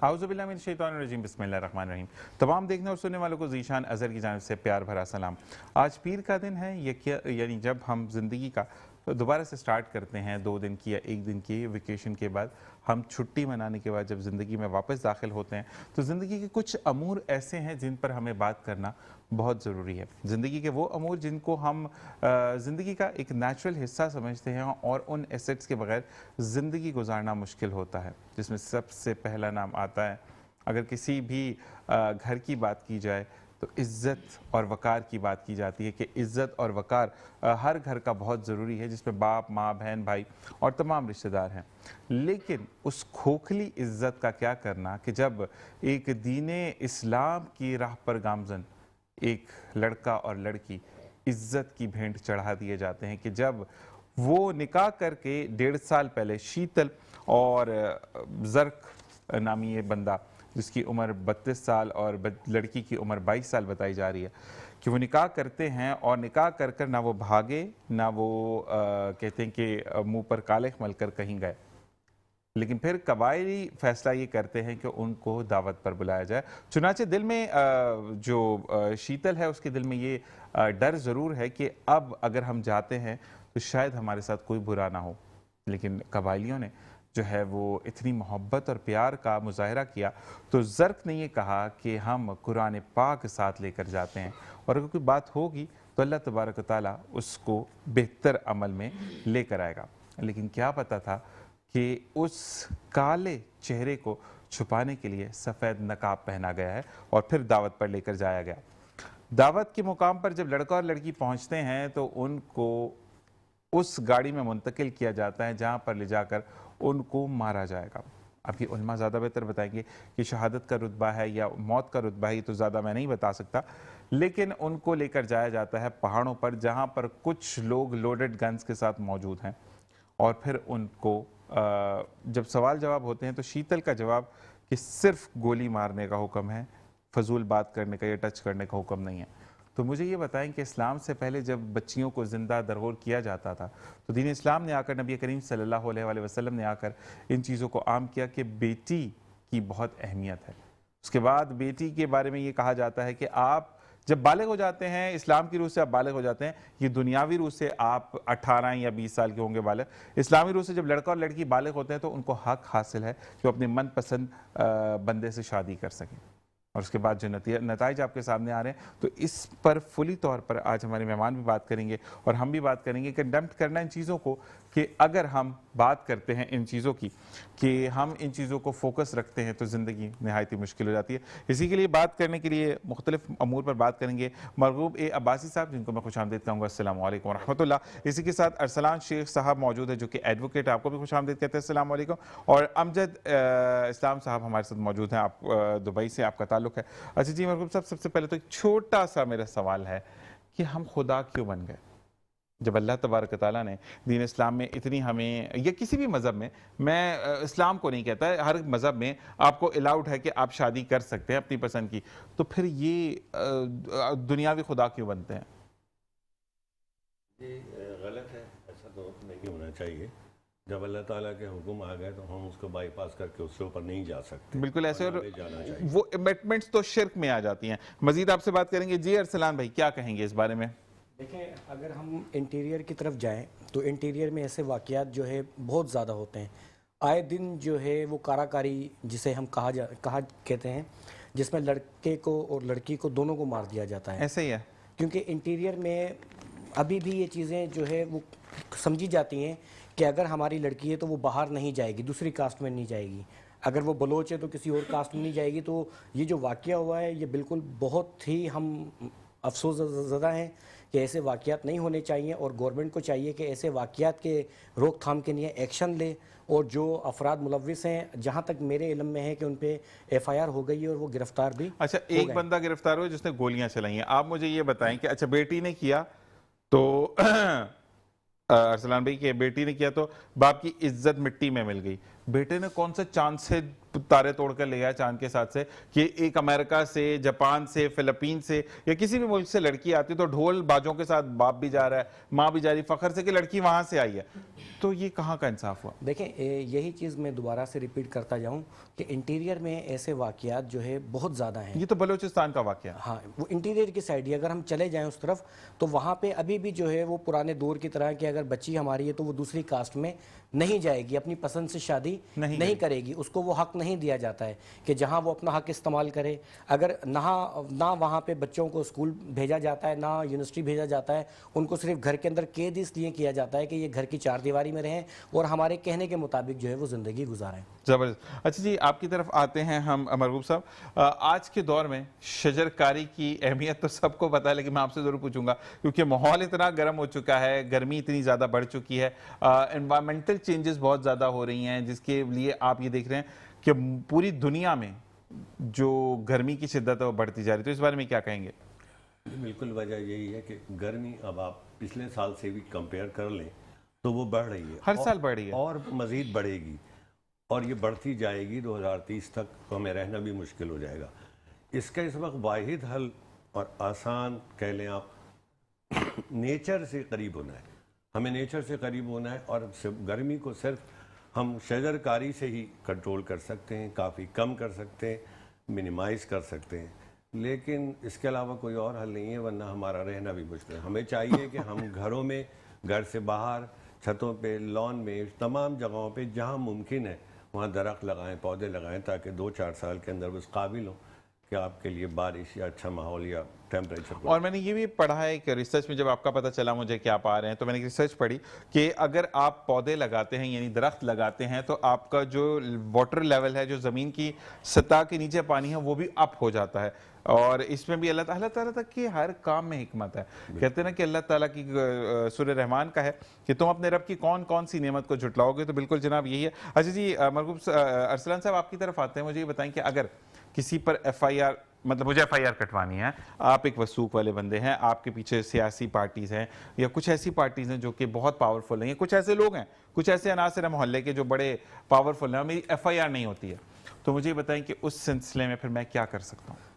اعوذ باللہ من الشیطان الرجیم، بسم اللہ الرحمن الرحیم۔ تمام دیکھنے اور سننے والوں کو ذیشان اظہر کی جانب سے پیار بھرا سلام۔ آج پیر کا دن ہے، یعنی جب ہم زندگی کا دوبارہ سے سٹارٹ کرتے ہیں 2 دن کی یا 1 دن کی ویکیشن کے بعد، ہم چھٹی منانے کے بعد جب زندگی میں واپس داخل ہوتے ہیں تو زندگی کے کچھ امور ایسے ہیں جن پر ہمیں بات کرنا بہت ضروری ہے۔ زندگی کے وہ امور جن کو ہم زندگی کا ایک نیچرل حصہ سمجھتے ہیں اور ان ایسٹس کے بغیر زندگی گزارنا مشکل ہوتا ہے، جس میں سب سے پہلا نام آتا ہے، اگر کسی بھی گھر کی بات کی جائے تو عزت اور وقار کی بات کی جاتی ہے کہ عزت اور وقار ہر گھر کا بہت ضروری ہے، جس میں باپ، ماں، بہن، بھائی اور تمام رشتہ دار ہیں۔ لیکن اس کھوکھلی عزت کا کیا کرنا کہ جب ایک دین اسلام کی راہ پر گامزن ایک لڑکا اور لڑکی عزت کی بھینٹ چڑھا دیے جاتے ہیں کہ جب وہ نکاح کر کے 1.5 سال پہلے شیتل اور زرک نامی یہ بندہ جس کی عمر 32 سال اور لڑکی کی عمر 22 سال بتائی جا رہی ہے کہ وہ نکاح کرتے ہیں اور نکاح کر کر نہ وہ بھاگے نہ وہ کہتے ہیں کہ منہ پر کالخ مل کر کہیں گئے، لیکن پھر قبائلی فیصلہ یہ کرتے ہیں کہ ان کو دعوت پر بلایا جائے۔ چنانچہ دل میں جو شیتل ہے اس کے دل میں یہ ڈر ضرور ہے کہ اب اگر ہم جاتے ہیں تو شاید ہمارے ساتھ کوئی برا نہ ہو، لیکن قبائلیوں نے جو ہے وہ اتنی محبت اور پیار کا مظاہرہ کیا تو زرق نے یہ کہا کہ ہم قرآن پاک ساتھ لے کر جاتے ہیں اور اگر کوئی بات ہوگی تو اللہ تبارک و تعالیٰ اس کو بہتر عمل میں لے کر آئے گا۔ لیکن کیا پتا تھا کہ اس کالے چہرے کو چھپانے کے لیے سفید نقاب پہنا گیا ہے اور پھر دعوت پر لے کر جایا گیا۔ دعوت کے مقام پر جب لڑکا اور لڑکی پہنچتے ہیں تو ان کو اس گاڑی میں منتقل کیا جاتا ہے جہاں پر لے جا کر ان کو مارا جائے گا۔ اب یہ علماء زیادہ بہتر بتائیں گے کہ شہادت کا رتبہ ہے یا موت کا رتبہ ہے، یہ تو زیادہ میں نہیں بتا سکتا، لیکن ان کو لے کر جایا جاتا ہے پہاڑوں پر جہاں پر کچھ لوگ لوڈڈ گنز کے ساتھ موجود ہیں، اور پھر ان کو جب سوال جواب ہوتے ہیں تو شیتل کا جواب کہ صرف گولی مارنے کا حکم ہے، فضول بات کرنے کا یا ٹچ کرنے کا حکم نہیں ہے۔ تو مجھے یہ بتائیں کہ اسلام سے پہلے جب بچیوں کو زندہ درگور کیا جاتا تھا تو دین اسلام نے آ کر، نبی کریم صلی اللہ علیہ وآلہ وسلم نے آ کر ان چیزوں کو عام کیا کہ بیٹی کی بہت اہمیت ہے۔ اس کے بعد بیٹی کے بارے میں یہ کہا جاتا ہے کہ آپ جب بالغ ہو جاتے ہیں، اسلام کی روح سے آپ بالغ ہو جاتے ہیں، یہ دنیاوی روح سے آپ 18 یا 20 سال کے ہوں گے بالغ، اسلامی روح سے جب لڑکا اور لڑکی بالغ ہوتے ہیں تو ان کو حق حاصل ہے کہ وہ اپنے من پسند بندے سے شادی کر سکیں، اور اس کے بعد جو نتائج آپ کے سامنے آ رہے ہیں تو اس پر فلی طور پر آج ہمارے مہمان بھی بات کریں گے اور ہم بھی بات کریں گے کہ کنڈمپ کرنا ان چیزوں کو، کہ اگر ہم بات کرتے ہیں ان چیزوں کی کہ ہم ان چیزوں کو فوکس رکھتے ہیں تو زندگی نہایت ہی مشکل ہو جاتی ہے۔ اسی کے لیے بات کرنے کے لیے مختلف امور پر بات کریں گے مرغوب عباسی صاحب، جن کو میں خوش آمدید کہوں گا۔ السلام علیکم ورحمۃ اللہ۔ اسی کے ساتھ ارسلان شیخ صاحب موجود ہے جو کہ ایڈوکیٹ ہے، آپ کو بھی خوش آمدید کہتے ہیں، السلام علیکم۔ اور امجد اسلام صاحب ہمارے ساتھ موجود ہیں، آپ دبئی سے آپ کا تعلق ہے۔ اچھا جی مرغوب صاحب، سب سے پہلے تو ایک چھوٹا سا میرا سوال ہے کہ ہم خدا کیوں بن گئے جب اللہ تبارک تعالیٰ نے دین اسلام میں اتنی ہمیں، یا کسی بھی مذہب میں اسلام کو نہیں کہتا ہے، ہر مذہب میں آپ کو الاؤڈ ہے کہ آپ شادی کر سکتے ہیں اپنی پسند کی، تو پھر یہ دنیاوی خدا کیوں بنتے ہیں؟ یہ غلط ہے، ایسا تو نہیں ہونا چاہیے۔ جب اللہ تعالیٰ کے حکم آ گئے تو ہم اس کو بائی پاس کر کے اس سے اوپر نہیں جا سکتے، بالکل ایسے، اور جانا چاہیے۔ وہ امٹمنٹس تو شرک میں آ جاتی ہیں۔ مزید آپ سے بات کریں گے۔ جی ارسلان بھائی، کیا کہیں گے اس بارے میں؟ دیکھیں، اگر ہم انٹیریئر کی طرف جائیں تو انٹیریئر میں ایسے واقعات جو ہے بہت زیادہ ہوتے ہیں۔ آئے دن جو ہے وہ کاراکاری جسے ہم کہا کہتے ہیں، جس میں لڑکے کو اور لڑکی کو دونوں کو مار دیا جاتا ہے۔ ایسے ہی ہے، کیونکہ انٹیریئر میں ابھی بھی یہ چیزیں جو ہے وہ سمجھی جاتی ہیں کہ اگر ہماری لڑکی ہے تو وہ باہر نہیں جائے گی، دوسری کاسٹ میں نہیں جائے گی، اگر وہ بلوچ ہے تو کسی اور کاسٹ میں نہیں جائے گی۔ تو یہ جو واقعہ ہوا ہے یہ بالکل بہت ہی ہم افسوس زدہ ہیں کہ ایسے واقعات نہیں ہونے چاہیے، اور گورنمنٹ کو چاہیے کہ ایسے واقعات کے روک تھام کے لیے ایکشن لے، اور جو افراد ملوث ہیں، جہاں تک میرے علم میں ہے کہ ان پہ ایف آئی آر ہو گئی ہے اور وہ گرفتار بھی۔ اچھا ایک بندہ گرفتار ہوا جس نے گولیاں چلائی ہیں، آپ مجھے یہ بتائیں کہ اچھا بیٹی نے کیا تو ارسلان بھائی کہ بیٹی نے کیا تو باپ کی عزت مٹی میں مل گئی، بیٹے نے کون سے چاند سے تارے توڑ کر لے آیا چاند کے ساتھ سے کہ ایک امریکہ سے، جاپان سے، فلپین سے یا کسی بھی ملک سے لڑکی آتی تو ڈھول باجوں کے ساتھ باپ بھی جا رہا ہے، ماں بھی جا رہی، فخر سے کہ لڑکی وہاں سے آئی ہے. تو یہ کہاں کا انصاف ہوا؟ دیکھیں یہی چیز میں دوبارہ سے ریپیٹ کرتا جاؤں کہ انٹیریئر میں ایسے واقعات جو ہے بہت زیادہ ہیں. یہ تو بلوچستان کا واقعہ ہے. ہاں وہ انٹیریئر کی سائڈ ہی اگر ہم چلے جائیں اس طرف تو وہاں پہ ابھی بھی جو ہے وہ پرانے دور کی طرح کہ اگر بچی ہماری ہے تو وہ دوسری کاسٹ میں نہیں جائے گی، اپنی پسند سے شادی نہیں کرے گی، اس کو وہ حق نہیں دیا جاتا ہے کہ جہاں وہ اپنا حق استعمال کرے. اگر نہ وہاں پہ بچوں کو اسکول بھیجا جاتا ہے، نہ یونیورسٹی بھیجا جاتا ہے، ان کو صرف گھر کے اندر قید اس لیے کیا جاتا ہے کہ یہ گھر کی چار دیواری میں رہیں اور ہمارے کہنے کے مطابق جو ہے وہ زندگی گزاریں. زبردست. اچھا جی، آپ کی طرف آتے ہیں ہم مرغوب صاحب. آج کے دور میں شجر کاری کی اہمیت تو سب کو پتا ہے، لیکن میں آپ سے ضرور پوچھوں گا کیونکہ ماحول اتنا گرم ہو چکا ہے، گرمی اتنی زیادہ بڑھ چکی ہے، انوائرمنٹل چینجز بہت زیادہ ہو رہی ہیں، جس کے لیے آپ یہ دیکھ رہے ہیں کہ پوری دنیا میں جو گرمی کی شدت ہے وہ بڑھتی جا رہی ہے. تو اس بارے میں کیا کہیں گے؟ بالکل وجہ یہی ہے کہ گرمی اب آپ پچھلے سال سے بھی کمپیئر کر لیں تو وہ بڑھ رہی ہے، ہر سال بڑھ رہی ہے اور مزید بڑھے گی، اور یہ بڑھتی جائے گی. 2030 تک ہمیں رہنا بھی مشکل ہو جائے گا. اس کا اس وقت واحد حل اور آسان کہہ لیں آپ، نیچر سے قریب ہونا ہے. ہمیں نیچر سے قریب ہونا ہے اور گرمی کو صرف ہم شجر کاری سے ہی کنٹرول کر سکتے ہیں، کافی کم کر سکتے ہیں، منیمائز کر سکتے ہیں. لیکن اس کے علاوہ کوئی اور حل نہیں ہے، ورنہ ہمارا رہنا بھی مشکل ہے. ہمیں چاہیے کہ ہم گھروں میں، گھر سے باہر، چھتوں پہ، لان میں، تمام جگہوں پہ جہاں ممکن ہے وہاں درخت لگائیں، پودے لگائیں، تاکہ 2-4 سال کے اندر اس قابل ہوں کہ آپ کے لیے بارش یا اچھا ماحول یا ٹیمپریچر. اور میں نے یہ بھی پڑھا ہے کہ ریسرچ میں جب آپ کا پتہ چلا مجھے کہ آپ آ رہے ہیں تو میں نے ریسرچ پڑھی کہ اگر آپ پودے لگاتے ہیں یعنی درخت لگاتے ہیں تو آپ کا جو واٹر لیول ہے، جو زمین کی سطح کے نیچے پانی ہے، وہ بھی اپ ہو جاتا ہے. اور اس میں بھی اللہ تعالیٰ تک کی ہر کام میں حکمت ہے. کہتے ہیں نا کہ اللہ تعالیٰ کی سورہ رحمان کا ہے کہ تم اپنے رب کی کون کون سی نعمت کو جھٹلاؤ گے. تو بالکل جناب یہی ہے. اچھا جی مرغوب ارسلان صاحب آپ کی طرف آتے ہیں. مجھے یہ بتائیں کہ اگر کسی پر ایف آئی آر، مطلب مجھے ایف آئی آر کٹوانی ہے، آپ ایک وثوق والے بندے ہیں، آپ کے پیچھے سیاسی پارٹیز ہیں یا کچھ ایسی پارٹیز ہیں جو کہ بہت پاورفل ہیں، کچھ ایسے لوگ ہیں، کچھ ایسے عناصر ہیں محلے کے جو بڑے پاورفل ہیں، میری ایف آئی آر نہیں ہوتی ہے، تو مجھے یہ بتائیں کہ اس سلسلے میں پھر میں کیا کر سکتا ہوں؟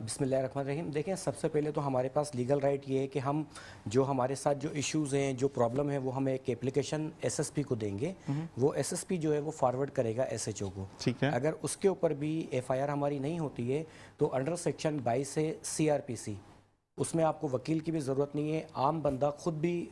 بسم اللہ الرحمن الرحیم. دیکھیں سب سے پہلے تو ہمارے پاس لیگل رائٹ یہ ہے کہ ہم جو ہمارے ساتھ جو ایشوز ہیں، جو پرابلم ہے، وہ ہم ایک اپلیکیشن ایس ایس پی کو دیں گے. وہ ایس ایس پی جو ہے وہ فارورڈ کرے گا ایس ایچ او کو. ٹھیک ہے. اگر اس کے اوپر بھی ایف آئی آر ہماری نہیں ہوتی ہے تو انڈر سیکشن 22 سے سی آر پی سی، اس میں آپ کو وکیل کی بھی ضرورت نہیں ہے، عام بندہ خود بھی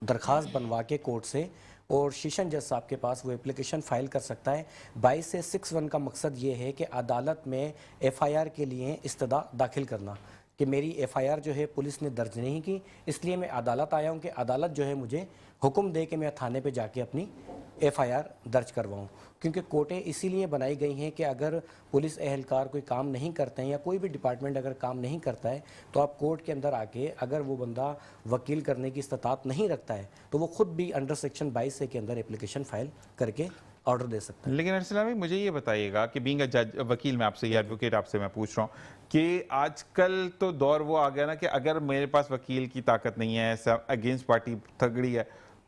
درخواست بنوا کے کورٹ سے اور سیشن جج صاحب کے پاس وہ اپلیکیشن فائل کر سکتا ہے. 22 سے 61 کا مقصد یہ ہے کہ عدالت میں ایف آئی آر کے لیے استدعا داخل کرنا کہ میری ایف آئی آر جو ہے پولیس نے درج نہیں کی، اس لیے میں عدالت آیا ہوں کہ عدالت جو ہے مجھے حکم دے کہ میں تھانے پہ جا کے اپنی ایف آئی آر درج کرواؤں. کیونکہ کوٹیں اسی لیے بنائی گئی ہیں کہ اگر پولیس اہلکار کوئی کام نہیں کرتے ہیں یا کوئی بھی ڈپارٹمنٹ اگر کام نہیں کرتا ہے تو آپ کورٹ کے اندر آ کے اگر وہ بندہ وکیل کرنے کی استطاعت نہیں رکھتا ہے تو وہ خود بھی انڈر سیکشن 22 کے اندر اپلیکیشن فائل کر کے آرڈر دے سکتا ہے. لیکن ارسلان بھائی مجھے یہ بتائیے گا کہ بینگ اے جج، وکیل میں آپ سے یا ایڈوکیٹ آپ سے میں پوچھ رہا ہوں کہ آج کل تو دور وہ آ گیا نا کہ اگر میرے پاس وکیل کی طاقت نہیں ہے، اگینسٹ پارٹی تگڑی ہے،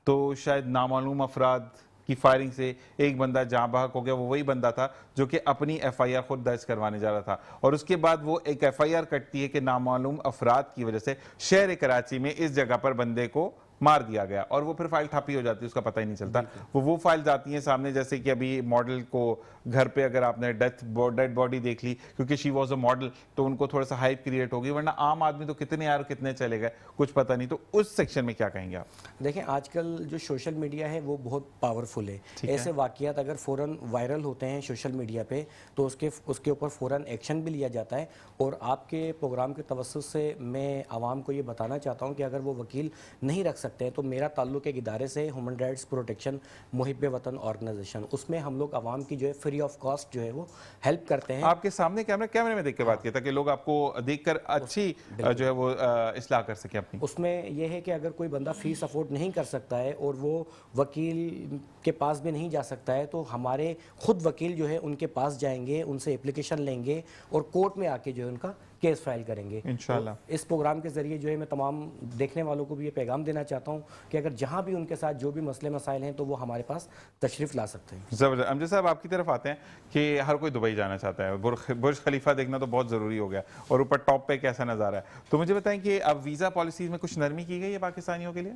تو شاید نامعلوم افراد کی فائرنگ سے ایک بندہ جاں بحق ہو گیا. وہ وہی بندہ تھا جو کہ اپنی ایف آئی آر خود درج کروانے جا رہا تھا، اور اس کے بعد وہ ایک ایف آئی آر کٹتی ہے کہ نامعلوم افراد کی وجہ سے شہر کراچی میں اس جگہ پر بندے کو مار دیا گیا، اور وہ پھر فائل ٹھپی ہو جاتی ہے، اس کا پتہ ہی نہیں چلتا. وہ فائلز آتی ہیں سامنے، جیسے کہ ابھی ماڈل کو گھر پہ اگر آپ نے ڈیڈ باڈی دیکھ لی کیونکہ شی واز اے ماڈل تو ان کو تھوڑا سا ہائپ کریٹ ہوگی، ورنہ عام آدمی تو کتنے آئے اور کتنے چلے گئے کچھ پتہ نہیں. تو اس سیکشن میں کیا کہیں گے آپ؟ دیکھیں آج کل جو سوشل میڈیا ہے وہ بہت پاورفل ہے. ایسے واقعات اگر فوراً وائرل ہوتے ہیں سوشل میڈیا پہ تو اس کے اوپر فوراً ایکشن بھی لیا جاتا ہے. اور آپ کے پروگرام کے توسط سے میں عوام کو یہ بتانا چاہتا ہوں کہ اگر وہ وکیل نہیں رکھ سکتے ہیں تو میرا تعلق ایک ادارے سے ہیومن رائٹس پروٹیکشن محب وطن آرگنائزیشن، اس میں ہم لوگ عوام کی جو ہے فری آف کاسٹ جو ہے وہ ہیلپ کرتے ہیں. آپ کے سامنے کیمرے میں دیکھ کے بات کیا تاکہ لوگ آپ کو دیکھ کر اچھی جو ہے وہ اصلاح کر سکیں اپنی. اس میں یہ ہے کہ اگر کوئی بندہ فیس افورڈ نہیں کر سکتا ہے اور وہ وکیل کے پاس بھی نہیں جا سکتا ہے تو ہمارے خود وکیل جو ہے ان کے پاس جائیں گے، ان سے اپلیکیشن لیں گے اور کورٹ میں آ کے جو ہے ان کا کیس فائل کریں گے انشاءاللہ۔ تو اس پروگرام کے ذریعے جو ہے میں تمام دیکھنے والوں کو بھی یہ پیغام دینا چاہتا ہوں کہ اگر جہاں بھی ان کے ساتھ جو بھی مسئلے مسائل ہیں تو وہ ہمارے پاس تشریف لا سکتے ہیں۔ زبردست۔ امجد صاحب آپ کی طرف آتے ہیں کہ ہر کوئی دبئی جانا چاہتا ہے، برج خلیفہ دیکھنا تو بہت ضروری ہو گیا اور اوپر ٹاپ پہ کیسا نظارہ ہے، تو مجھے بتائیں کہ اب ویزا پالیسیز میں کچھ نرمی کی گئی ہے پاکستانیوں کے لیے؟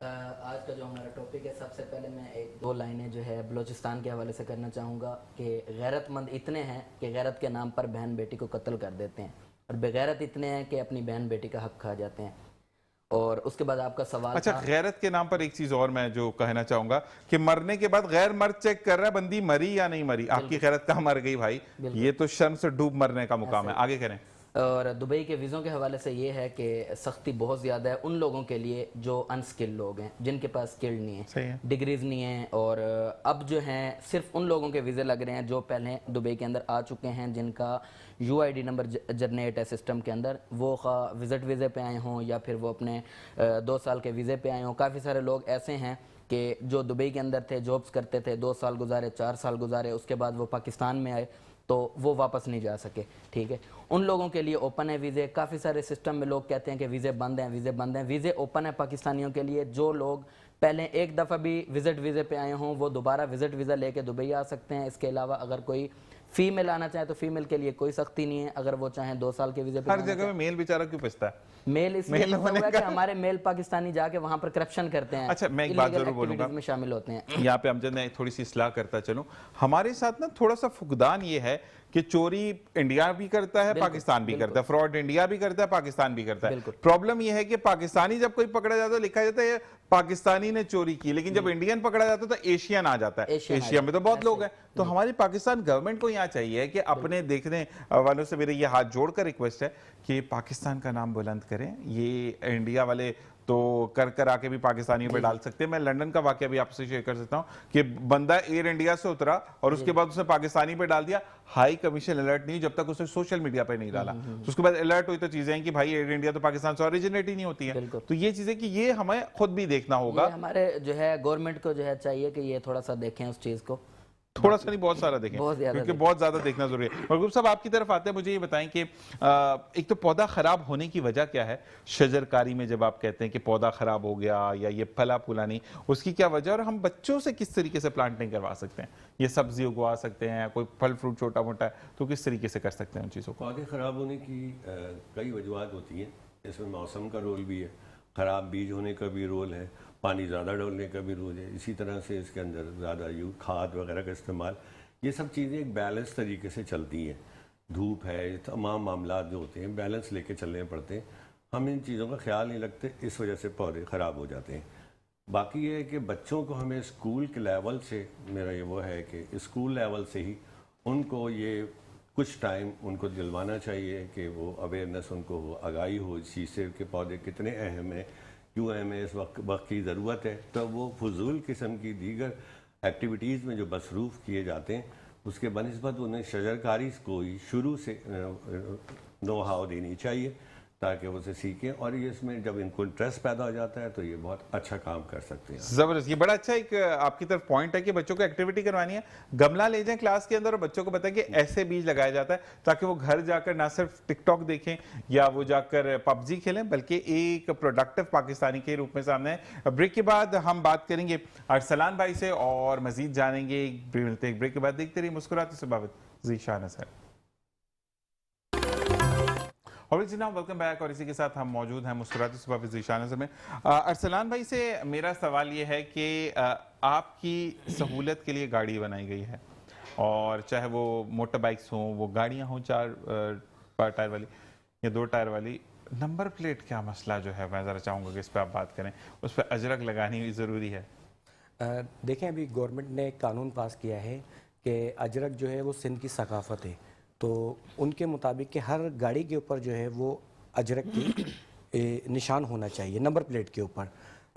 آج کا جو ہمارا ٹاپک ہے، سب سے پہلے میں ایک دو لائنیں جو ہے بلوچستان کے حوالے سے کرنا چاہوں گا کہ غیرت مند اتنے ہیں کہ غیرت کے نام پر بہن بیٹی کو قتل کر دیتے ہیں، اور بغیرت اتنے ہیں کہ اپنی بہن بیٹی کا حق کھا جاتے ہیں۔ اور اس کے بعد آپ کا سوال اچھا، تھا غیرت کے نام پر ایک چیز اور میں جو کہنا چاہوں گا کہ مرنے کے بعد غیر مرد چیک کر رہا ہے بندی مری یا نہیں مری، آپ کی غیرت کہاں مر گئی بھائی، یہ تو شرم سے ڈوب مرنے کا مقام ہے۔ آگے کریں۔ اور دبئی کے ویزوں کے حوالے سے یہ ہے کہ سختی بہت زیادہ ہے ان لوگوں کے لیے جو انسکل لوگ ہیں، جن کے پاس اسکلڈ نہیں صحیح ہے۔ ہیں، ڈگریز نہیں ہیں، اور اب جو ہیں صرف ان لوگوں کے ویزے لگ رہے ہیں جو پہلے دبئی کے اندر آ چکے ہیں، جن کا you I D number generate ہے سسٹم کے اندر، وہ خواہ وزٹ ویزے پہ آئے ہوں یا پھر وہ اپنے 2 سال کے ویزے پہ آئے ہوں۔ کافی سارے لوگ ایسے ہیں کہ جو دبئی کے اندر تھے، جابس کرتے تھے، 2 سال گزارے، 4 سال گزارے، اس کے بعد وہ پاکستان میں آئے تو وہ واپس نہیں جا سکے، ٹھیک ہے۔ ان لوگوں کے لیے اوپن ہے ویزے۔ کافی سارے سسٹم میں لوگ کہتے ہیں کہ ویزے بند ہیں، ویزے بند ہیں۔ ویزے اوپن ہے پاکستانیوں کے لیے۔ جو لوگ پہلے ایک دفعہ بھی وزٹ ویزے پہ آئے ہوں وہ دوبارہ وزٹ ویزا لے کے دبئی آ سکتے ہیں۔ اس کے علاوہ اگر کوئی فیمیل آنا چاہے تو فیمیل کے لیے کوئی سختی نہیں ہے، اگر وہ چاہیں 2 سال کے ویزے پہ ہر جگہ میں میل بیچارہ کیوں پستا ہے؟ میل اس لیے ہوگا کہ ہمارے میل پاکستانی جا کے وہاں پر کرپشن کرتے ہیں، اچھا، میں ایک بات ضرور بولوں گا، میں شامل ہوتے ہیں۔ یہاں پہ امجد میں تھوڑی سی اصلاح کرتا چلوں، ہمارے ساتھ نا تھوڑا سا فقدان یہ ہے کہ چوری انڈیا بھی کرتا ہے، پاکستان بھی کرتا ہے، فراڈ انڈیا بھی کرتا ہے، پاکستان بھی کرتا ہے۔ پرابلم یہ ہے کہ پاکستانی جب کوئی پکڑا جاتا ہے لکھا جاتا ہے پاکستانی نے چوری کی، لیکن جب انڈین پکڑا جاتا ہے تو ایشین آ جاتا ہے۔ ایشیا میں تو بہت لوگ ہیں، تو ہماری پاکستان گورنمنٹ کو یہاں چاہیے کہ اپنے دیکھنے والوں سے میرے یہ ہاتھ جوڑ کر ریکویسٹ ہے کہ پاکستان کا نام بلند کریں۔ یہ انڈیا والے تو کر آ کے بھی پاکستانیوں پہ ڈال سکتے ہیں۔ میں لندن کا واقعہ بھی آپ سے شیئر کر سکتا ہوں کہ بندہ ایئر انڈیا سے اترا اور اس کے بعد اس نے پاکستانی پہ ڈال دیا، ہائی کمیشن الرٹ نہیں جب تک اس نے سوشل میڈیا پہ نہیں ڈالا، تو اس کے بعد الرٹ ہوئی تو چیزیں ہیں کہ بھائی ایئر انڈیا تو پاکستان سے اوریجنیٹ ہی نہیں ہوتی ہے۔ تو یہ چیزیں کہ یہ ہمیں خود بھی دیکھنا ہوگا، ہمارے جو ہے گورنمنٹ کو جو ہے چاہیے کہ یہ تھوڑا سا دیکھیں اس چیز کو، تھوڑا سا نہیں بہت سارا دیکھیں، کیونکہ بہت زیادہ دیکھنا ضروری ہے۔ مرغوب صاحب آپ کی طرف آتے ہیں، مجھے یہ بتائیں کہ ایک تو پودا خراب ہونے کی وجہ کیا ہے؟ شجر کاری میں جب آپ کہتے ہیں کہ پودا خراب ہو گیا یا یہ پھلا پھولا نہیں، اس کی کیا وجہ، اور ہم بچوں سے کس طریقے سے پلانٹنگ کروا سکتے ہیں؟ یہ سبزی اگوا سکتے ہیں، کوئی پھل فروٹ چھوٹا موٹا ہے تو کس طریقے سے کر سکتے ہیں ان چیزوں کو؟ پودے خراب ہونے کی کئی وجوہات ہوتی ہیں، اس میں موسم کا رول بھی ہے، خراب بیج ہونے کا بھی رول ہے، پانی زیادہ ڈالنے کا بھی رول ہے، اسی طرح سے اس کے اندر زیادہ کھاد وغیرہ کا استعمال، یہ سب چیزیں ایک بیلنس طریقے سے چلتی ہیں۔ دھوپ ہے، یہ تمام معاملات جو ہوتے ہیں بیلنس لے کے چلنے پڑتے ہیں۔ ہم ان چیزوں کا خیال نہیں رکھتے، اس وجہ سے پودے خراب ہو جاتے ہیں۔ باقی یہ ہے کہ بچوں کو ہمیں اسکول کے لیول سے، میرا یہ وہ ہے کہ اسکول لیول سے ہی ان کو یہ کچھ ٹائم ان کو دلوانا چاہیے کہ وہ اویئرنیس ان کو ہو، آگاہی ہو اس چیز سے کہ پودے کتنے اہم ہیں، کیوں اہم ہے، اس وقت کی ضرورت ہے، تو وہ فضول قسم کی دیگر ایکٹیویٹیز میں جو مصروف کیے جاتے ہیں اس کے بنسبت انہیں شجرکاری کو ہی شروع سے نو ہاؤ دینی چاہیے تاکہ وہ اسے سیکھیں، اور یہ اس میں جب ان کو انٹرسٹ پیدا ہو جاتا ہے تو یہ بہت اچھا کام کر سکتے ہیں۔ زبردست، یہ بڑا اچھا ایک آپ کی طرف پوائنٹ ہے کہ بچوں کو ایکٹیویٹی کروانی ہے، گملہ لے جائیں کلاس کے اندر اور بچوں کو بتائیں کہ ایسے بیج لگایا جاتا ہے تاکہ وہ گھر جا کر نہ صرف ٹک ٹاک دیکھیں یا وہ جا کر پب جی کھیلیں بلکہ ایک پروڈکٹیو پاکستانی کے روپ میں سامنے ہے۔ بریک کے بعد ہم بات کریں گے ارسلان بھائی سے اور مزید جانیں گے، ملتے ہیں بریک کے بعد، دیکھتے رہیے مسکراتے سے بابت ذیشان اظہر۔ اور جناب ویلکم بیک، اور اسی کے ساتھ ہم موجود ہیں مسکراتی صبح وذ ذیشان اظہر میں۔ ارسلان بھائی سے میرا سوال یہ ہے کہ آپ کی سہولت کے لیے گاڑی بنائی گئی ہے، اور چاہے وہ موٹر بائکس ہوں، وہ گاڑیاں ہوں 4 ٹائر والی یا 2 ٹائر والی، نمبر پلیٹ کیا مسئلہ جو ہے، میں ذرا چاہوں گا کہ اس پہ آپ بات کریں، اس پہ اجرک لگانی بھی ضروری ہے۔ دیکھیں ابھی گورنمنٹ نے ایک قانون پاس کیا ہے کہ اجرک جو ہے وہ سندھ کی ثقافت ہے، تو ان کے مطابق کہ ہر گاڑی کے اوپر جو ہے وہ اجرک کی نشان ہونا چاہیے نمبر پلیٹ کے اوپر۔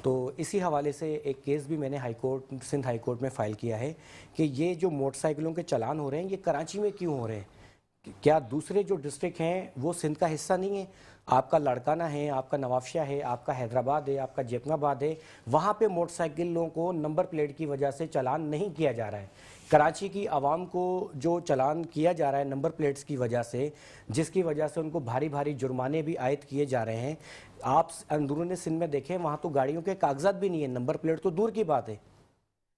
تو اسی حوالے سے ایک کیس بھی میں نے سندھ ہائی کورٹ میں فائل کیا ہے کہ یہ جو موٹر سائیکلوں کے چلان ہو رہے ہیں یہ کراچی میں کیوں ہو رہے ہیں؟ کیا دوسرے جو ڈسٹرکٹ ہیں وہ سندھ کا حصہ نہیں ہے؟ آپ کا لاڑکانہ ہے، آپ کا نوابشاہ ہے، آپ کا حیدرآباد ہے، آپ کا جیپن آباد ہے، وہاں پہ موٹر سائیکلوں کو نمبر پلیٹ کی وجہ سے چلان نہیں کیا جا رہا ہے۔ کراچی کی عوام کو جو چلان کیا جا رہا ہے نمبر پلیٹس کی وجہ سے، جس کی وجہ سے ان کو بھاری بھاری جرمانے بھی عائد کیے جا رہے ہیں. آپ اندرون سندھ میں دیکھیں، وہاں تو گاڑیوں کے کاغذات بھی نہیں ہیں، نمبر پلیٹ تو دور کی بات ہے.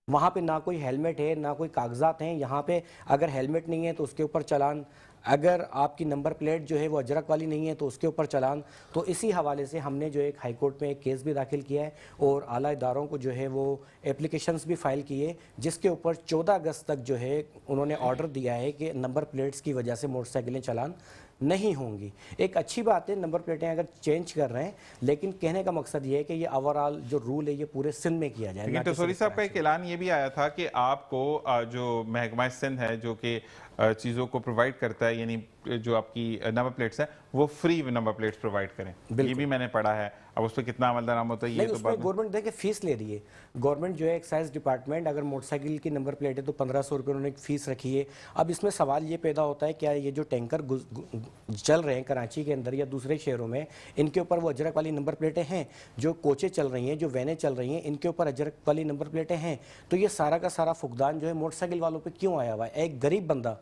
وہاں پہ نہ کوئی ہیلمٹ ہے نہ کوئی کاغذات ہیں. یہاں پہ اگر ہیلمٹ نہیں ہے تو اس کے اوپر چلان، اگر آپ کی نمبر پلیٹ جو ہے وہ اجرک والی نہیں ہے تو اس کے اوپر چلان. تو اسی حوالے سے ہم نے جو ایک ہائی کورٹ میں ایک کیس بھی داخل کیا ہے اور اعلیٰ اداروں کو جو ہے وہ اپلیکیشنز بھی فائل کیے، جس کے اوپر 14 اگست تک جو ہے انہوں نے آرڈر دیا ہے کہ نمبر پلیٹس کی وجہ سے موٹر سائیکلیں چلان نہیں ہوں گی. ایک اچھی بات ہے نمبر پلیٹیں اگر چینج کر رہے ہیں، لیکن کہنے کا مقصد یہ ہے کہ یہ اوورال جو رول ہے یہ پورے سندھ میں کیا جائے. لیکن ٹسوری صاحب کا ایک اعلان یہ بھی آیا تھا کہ آپ کو جو محکمہ سندھ ہے جو کہ چیزوں کو پرووائڈ کرتا ہے، یعنی جو آپ کی نمبر پلیٹس ہیں وہ فری نمبر پلیٹس پرووائڈ کریں. یہ بھی میں نے پڑھا ہے. اب اس پہ کتنا عمل درآمد ہوتا ہے یہ تو اس میں گورنمنٹ دیکھیں فیس لے رہی ہے. گورنمنٹ جو ہے ایکسائز ڈپارٹمنٹ، اگر موٹر سائیکل کی نمبر پلیٹ ہے تو 1500 روپے انہوں نے فیس رکھی ہے. اب اس میں سوال یہ پیدا ہوتا ہے کیا یہ جو ٹینکر چل رہے ہیں کراچی کے اندر یا دوسرے شہروں میں، ان کے اوپر وہ اجرک والی نمبر پلیٹیں ہیں؟ جو کوچیں چل رہی ہیں، جو وینیں چل رہی ہیں، ان کے اوپر اجرک والی نمبر پلیٹیں ہیں. تو یہ سارا کا سارا فقدان جو ہے موٹر سائیکل والوں پہ کیوں آیا ہوا ہے؟ ایک غریب بندہ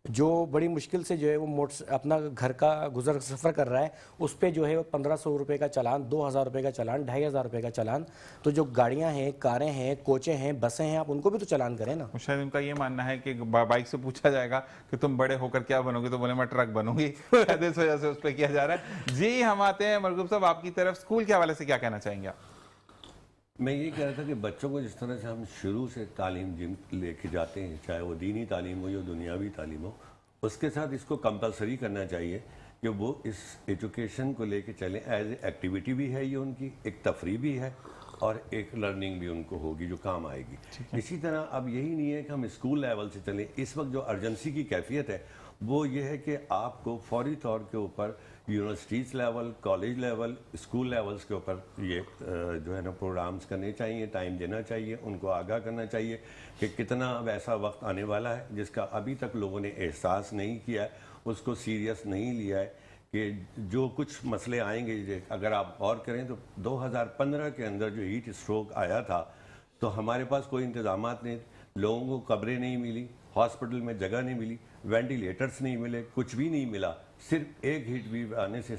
جو بڑی مشکل سے جو ہے وہ اپنا گھر کا گزر سفر کر رہا ہے، اس پہ جو ہے 1500 روپے کا چلان، 2000 روپے کا چلان، 2500 روپے کا چلان. تو جو گاڑیاں ہیں، کاریں ہیں، کوچیں ہیں، بسیں ہیں، آپ ان کو بھی تو چلان کریں نا. شاید ان کا یہ ماننا ہے کہ بائک سے پوچھا جائے گا کہ تم بڑے ہو کر کیا بنو گے تو بولے میں ٹرک بنوں گی. شاید اس وجہ سے اس پہ کیا جا رہا ہے. جی ہم آتے ہیں مرغوب صاحب آپ کی طرف. اسکول کے حوالے سے کیا کہنا چاہیں گے آپ؟ میں یہ کہہ رہا تھا کہ بچوں کو جس طرح سے ہم شروع سے تعلیم لے کے جاتے ہیں، چاہے وہ دینی تعلیم ہو یا دنیاوی تعلیم ہو، اس کے ساتھ اس کو کمپلسری کرنا چاہیے کہ وہ اس ایجوکیشن کو لے کے چلیں. ایز اے ایکٹیویٹی بھی ہے یہ ان کی، ایک تفریح بھی ہے اور ایک لرننگ بھی ان کو ہوگی جو کام آئے گی. اسی طرح اب یہی نہیں ہے کہ ہم اسکول لیول سے چلیں. اس وقت جو ارجنسی کی کیفیت ہے وہ یہ ہے کہ آپ کو فوری طور کے اوپر universities level, college level, school levels کے اوپر یہ جو ہے نا پروگرامز کرنے چاہیے، ٹائم دینا چاہیے، ان کو آگاہ کرنا چاہیے کہ کتنا ایسا وقت آنے والا ہے جس کا ابھی تک لوگوں نے احساس نہیں کیا ہے، اس کو سیریس نہیں لیا ہے کہ جو کچھ مسئلے آئیں گے. اگر آپ غور کریں تو 2015 کے اندر جو ہیٹ اسٹروک آیا تھا تو ہمارے پاس کوئی انتظامات نہیں، لوگوں کو قبریں نہیں ملی، ہاسپٹل میں جگہ نہیں ملی، وینٹیلیٹرز نہیں ملے، کچھ بھی نہیں ملا. صرف ایک ہیٹ ویو آنے سے